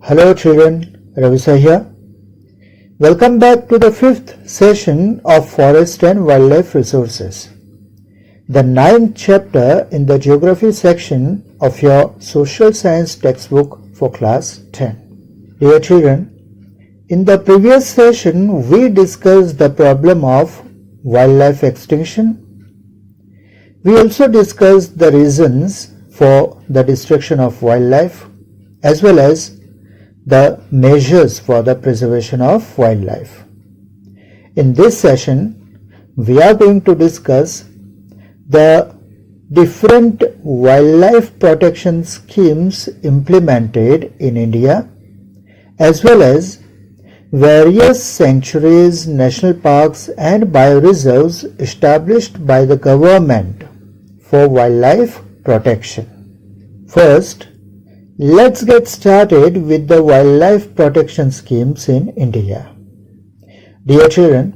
Hello children, Ravi here. Welcome back to the 5th session of Forest and Wildlife Resources, the 9th chapter in the Geography section of your Social Science textbook for Class 10. Dear children, in the previous session we discussed the problem of wildlife extinction. We also discussed the reasons for the destruction of wildlife as well as the measures for the preservation of wildlife. In this session, we are going to discuss the different wildlife protection schemes implemented in India, as well as various sanctuaries, national parks and bioreserves established by the government for wildlife protection. First, let's get started with the wildlife protection schemes in India. Dear children,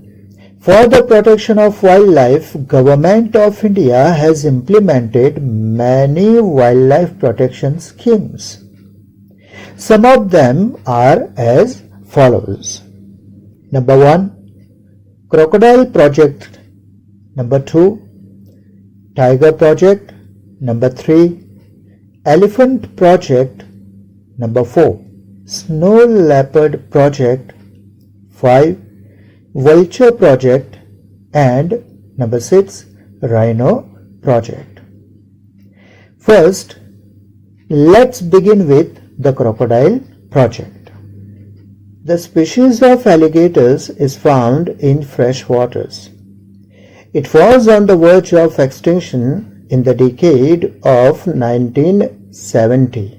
for the protection of wildlife, Government of India has implemented many wildlife protection schemes. Some of them are as follows. Number 1, Crocodile Project. Number 2, Tiger Project. Number 3, Elephant Project. Number 4, Snow Leopard Project. 5, Vulture Project. And number 6, Rhino Project. First, let's begin with the Crocodile Project. The species of alligators is found in fresh waters. It was on the verge of extinction in the decade of 1970.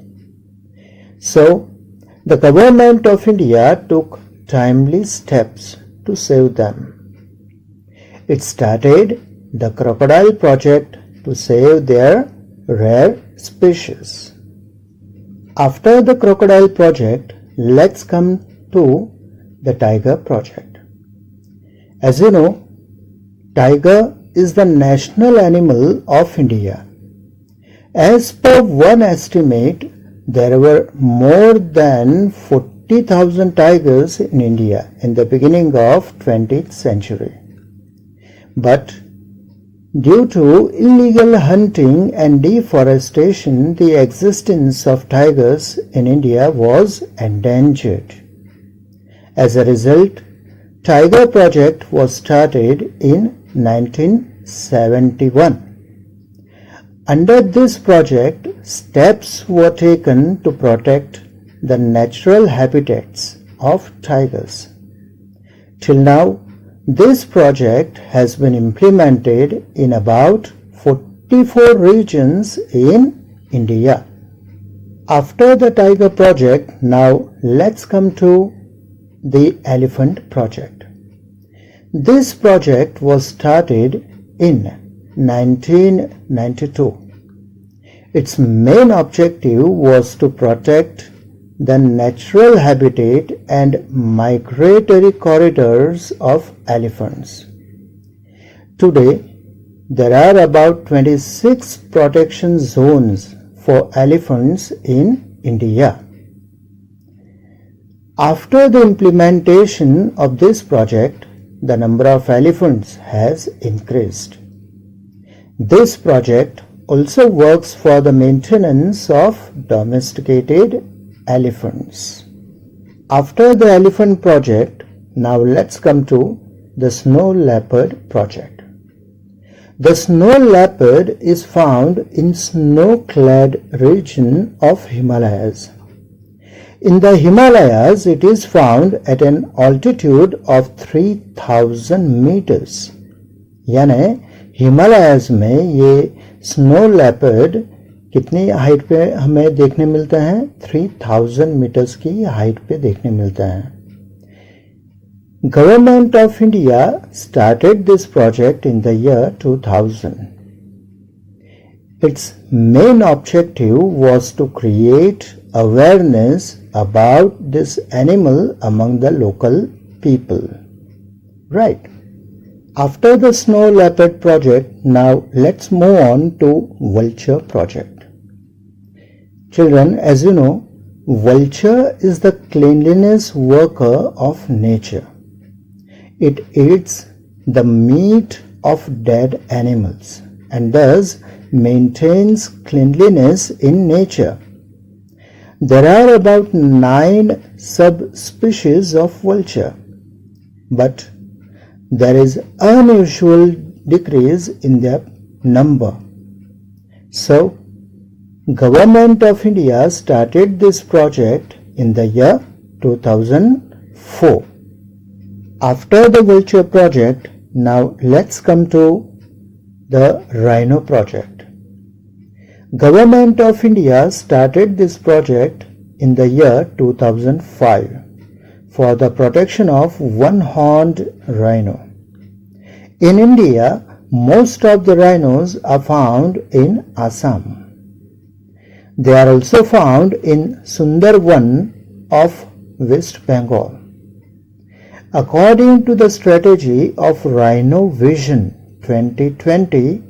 So, the Government of India took timely steps to save them. It started the Crocodile Project to save their rare species. After the Crocodile Project, let's come to the Tiger Project. As you know, tiger is the national animal of India. As per one estimate, there were more than 40,000 tigers in India in the beginning of 20th century. But due to illegal hunting and deforestation, the existence of tigers in India was endangered. As a result, Tiger Project was started in 1971. Under this project, steps were taken to protect the natural habitats of tigers. Till now, this project has been implemented in about 44 regions in India. After the Tiger Project, now let's come to the Elephant Project. This project was started in 1992. Its main objective was to protect the natural habitat and migratory corridors of elephants. Today, there are about 26 protection zones for elephants in India. After the implementation of this project, the number of elephants has increased. This project also works for the maintenance of domesticated elephants. After the Elephant Project, now let's come to the Snow Leopard Project. The snow leopard is found in snow-clad region of Himalayas. In the Himalayas, it is found at an altitude of 3000 meters. यानी Himalayas में ये snow leopard कितनी height पे हमें देखने मिलता है? 3000 metres की हाइट पे देखने मिलता है. Government of India started this project in the year 2000. Its main objective was to create awareness about this animal among the local people. Right. After the Snow Leopard Project, now let's move on to Vulture Project. Children, as you know, Vulture is the cleanliness worker of nature. It eats the meat of dead animals and thus maintains cleanliness in nature. There are about 9 subspecies of vulture, but there is unusual decrease in their number. So, Government of India started this project in the year 2004. After the vulture project, now let's come to the rhino project. Government of India started this project in the year 2005 for the protection of one-horned rhino. In India, most of the rhinos are found in Assam. They are also found in Sundarban of West Bengal. According to the strategy of Rhino Vision 2020,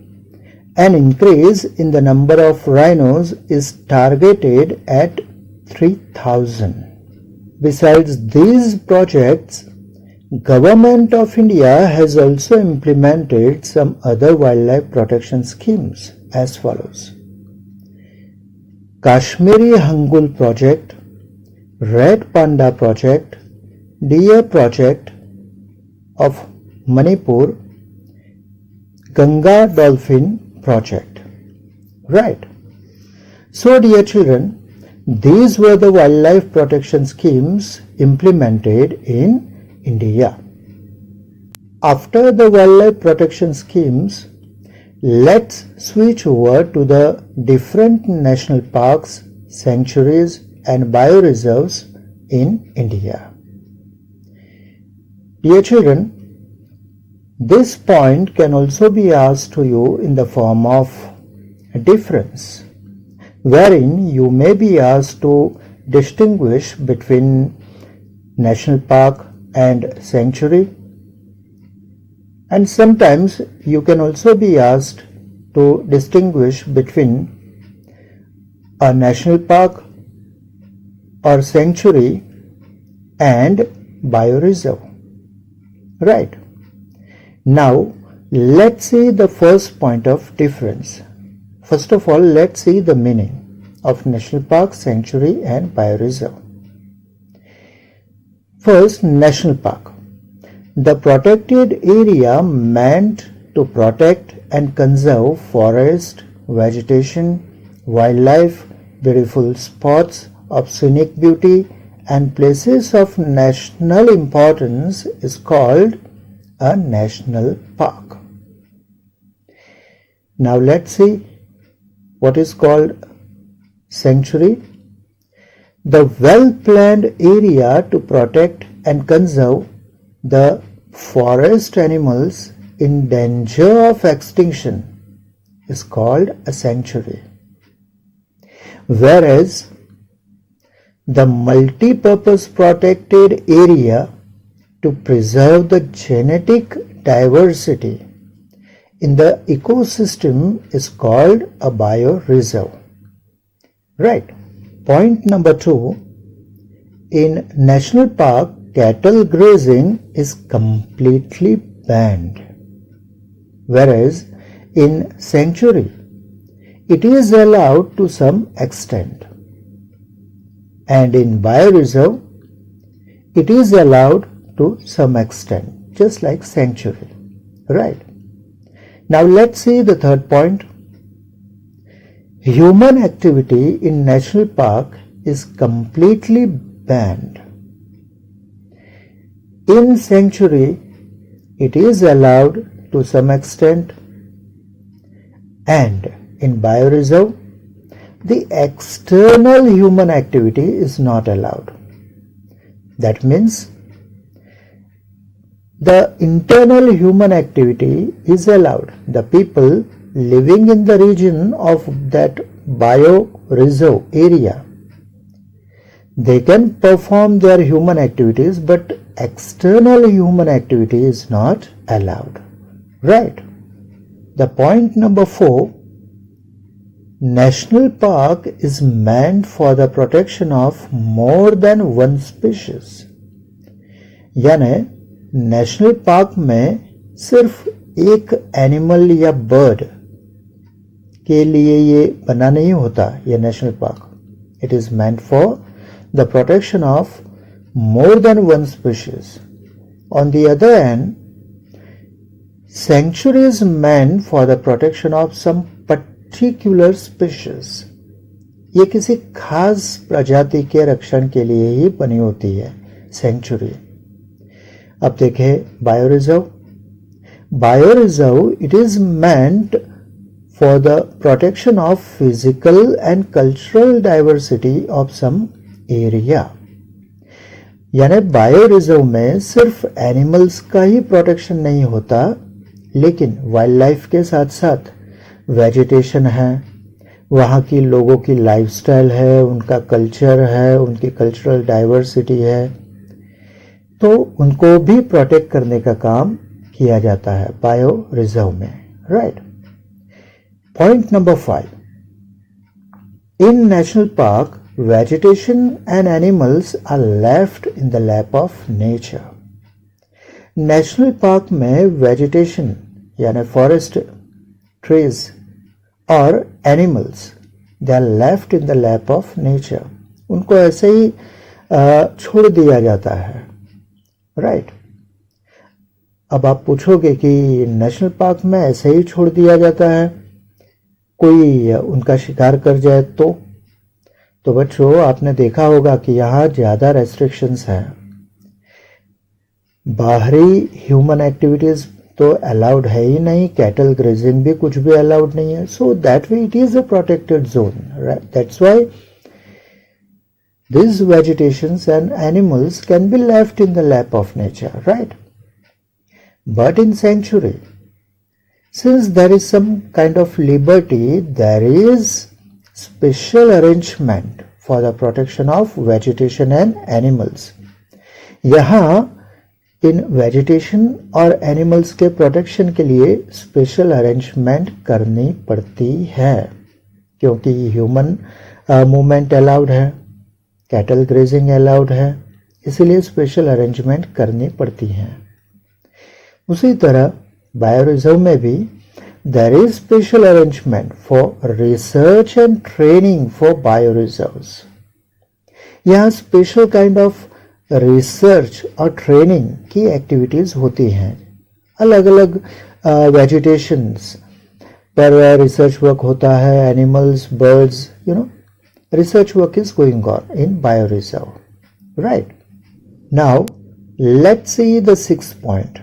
an increase in the number of rhinos is targeted at 3,000. Besides these projects, Government of India has also implemented some other wildlife protection schemes as follows. Kashmiri Hangul Project, Red Panda Project, Deer Project of Manipur, Ganga Dolphin Project. Right. So dear children, these were the wildlife protection schemes implemented in India. After the wildlife protection schemes, let's switch over to the different national parks, sanctuaries and bioreserves in India. Dear children, this point can also be asked to you in the form of a difference, wherein you may be asked to distinguish between national park and sanctuary, and sometimes you can also be asked to distinguish between a national park or sanctuary and bioreserve. Right. Now let's see the first point of difference. First of all, let's see the meaning of national park, sanctuary and bioreserve. First, national park. The protected area meant to protect and conserve forest, vegetation, wildlife, beautiful spots of scenic beauty and places of national importance is called a national park. Now let's see what is called sanctuary. The well-planned area to protect and conserve the forest animals in danger of extinction is called a sanctuary, whereas the multi-purpose protected area to preserve the genetic diversity in the ecosystem is called a bioreserve. Right. Point number 2. In national park, cattle grazing is completely banned, whereas in sanctuary it is allowed to some extent, and in bioreserve it is allowed to some extent, just like sanctuary. Right. Now let's see the third point. Human activity in national park is completely banned. In sanctuary, it is allowed to some extent, and in bioreserve, the external human activity is not allowed. That means the internal human activity is allowed. The people living in the region of that bioreserve area, they can perform their human activities, but external human activity is not allowed. Right. The point number 4, National park is meant for the protection of more than one species. यानी national park में सिर्फ एक animal या bird के लिए ये बना नहीं होता ये national park. It is meant for the protection of more than one species. On the other hand, sanctuary is meant for the protection of some particular species. ये किसी खास प्रजाति के रक्षण के लिए ही बनी होती है सेंचुरी. अब देखें bioreserve. Bioreserve it is meant for the protection of physical and cultural diversity of some area. यानी बायो रिजर्व में सिर्फ एनिमल्स का ही प्रोटेक्शन नहीं होता, लेकिन वाइल्ड लाइफ के साथ साथ वेजिटेशन है, वहाँ की लोगों की लाइफस्टाइल है, उनका कल्चर है, उनकी कल्चरल डाइवर्सिटी है, तो उनको भी प्रोटेक्ट करने का काम किया जाता है बायो रिजर्व में. Right. Point number 5. In national park vegetation and animals are left in the lap of nature. National park में वेजिटेशन यानी फॉरेस्ट, ट्रीज और animals they are left in the lap of nature. उनको ऐसे ही छोड़ दिया जाता है. राइट. अब आप पूछोगे कि नेशनल पार्क में ऐसे ही छोड़ दिया जाता है, कोई उनका शिकार कर जाए तो बच्चों आपने देखा होगा कि यहाँ ज़्यादा रेस्ट्रिक्शंस हैं. बाहरी ह्यूमन एक्टिविटीज़ तो अलाउड है ही नहीं, कैटल ग्रेजिंग भी कुछ भी अलाउड नहीं है. So that way it is a protected zone. That's why these vegetations and animals can be left in the lap of nature, right? But in sanctuary, since there is some kind of liberty, there is special arrangement for the protection of vegetation and animals. यहाँ इन vegetation और animals के protection के लिए special arrangement करनी पड़ती है, क्योंकि human movement allowed है, कैटल ग्रेजिंग अलाउड है, इसीलिए स्पेशल अरेंजमेंट करनी पड़ती हैं. उसी तरह बायोरिजर्व में भी there is special arrangement for research and training for bioreserves. यहाँ स्पेशल काइंड ऑफ रिसर्च और ट्रेनिंग की एक्टिविटीज होती हैं. अलग अलग वेजिटेशंस पर रिसर्च वर्क होता है, animals, birds, research work is going on in bioreserve. Right. Now let's see the 6th point.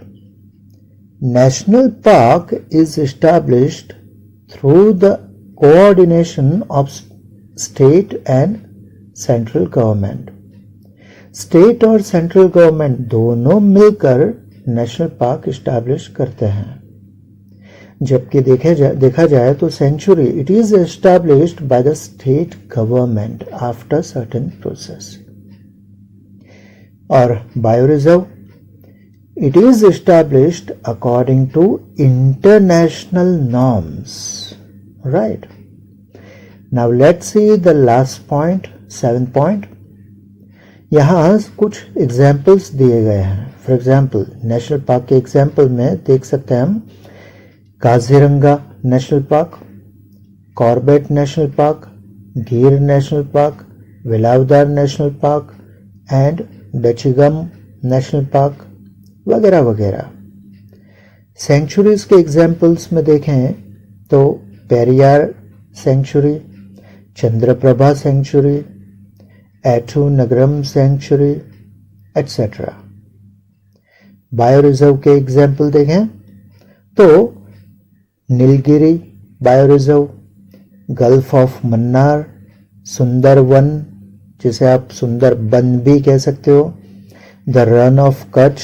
National park is established through the coordination of state and central government. State और central government दोनों मिलकर national park establish करते हैं. जबकि देखा जाए तो sanctuary it is established by the state government after certain process. और bioreserve it is established according to international norms. Right. Now let's see the last point, 7th point. यहाँ कुछ examples दिए गए हैं. फॉर एग्जाम्पल नेशनल पार्क के example में देख सकते हैं हम Kaziranga national park, Corbett national park, Gir national park, Velavadar national park and Dachigam national park वगैरह वगैरह. सेंचुरीज के एग्जाम्पल्स में देखें तो Periyar sanctuary, Chandraprabha sanctuary, Eturnagaram sanctuary etcetera. Bioreserve के एग्जाम्पल देखें तो Nilgiri bioreserve, gulf of Mannar, Sundarban जिसे आप सुंदर बन भी कह सकते हो, the Rann of Kutch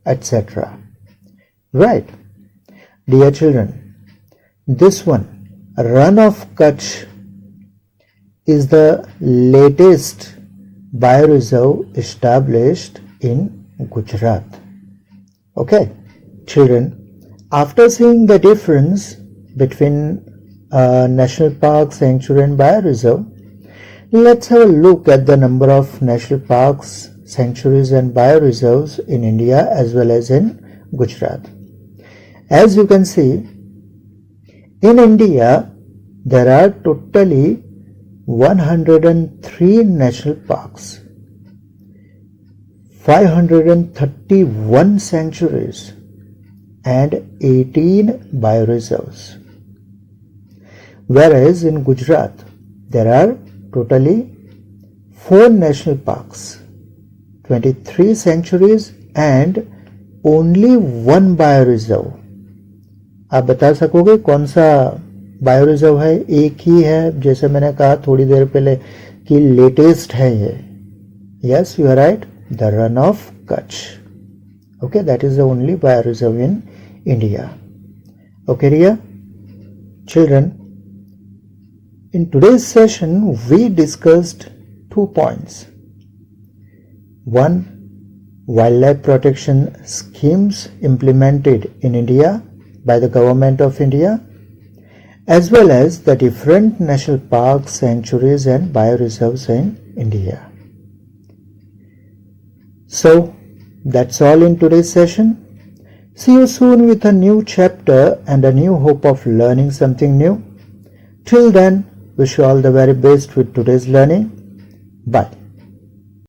etc. Right. Dear children, this one, Run of Kutch, is the latest bioreserve established in Gujarat. Okay, children, after seeing the difference between national park, sanctuary and bioreserve. Let's have a look at the number of national parks, sanctuaries and bioreserves in India as well as in Gujarat. As you can see, in India there are totally 103 national parks, 531 sanctuaries and 18 bioreserves. Whereas in Gujarat there are totally 4 national parks, 23 sanctuaries and only 1 bioreserve. आप बता सकोगे कौन सा बायोरिजर्व है? एक ही है, जैसे मैंने कहा थोड़ी देर पहले कि लेटेस्ट है ये. Yes, you are right, the Rann of Kutch. Okay, that is the only bioreserve in India. Okay Riya, children, in today's session we discussed 2 points. 1. Wildlife protection schemes implemented in India by the Government of India, as well as the different national parks, sanctuaries and bioreserves in India. So that's all in today's session. See you soon with a new chapter and a new hope of learning something new. Till then, wish you all the very best with today's learning. Bye.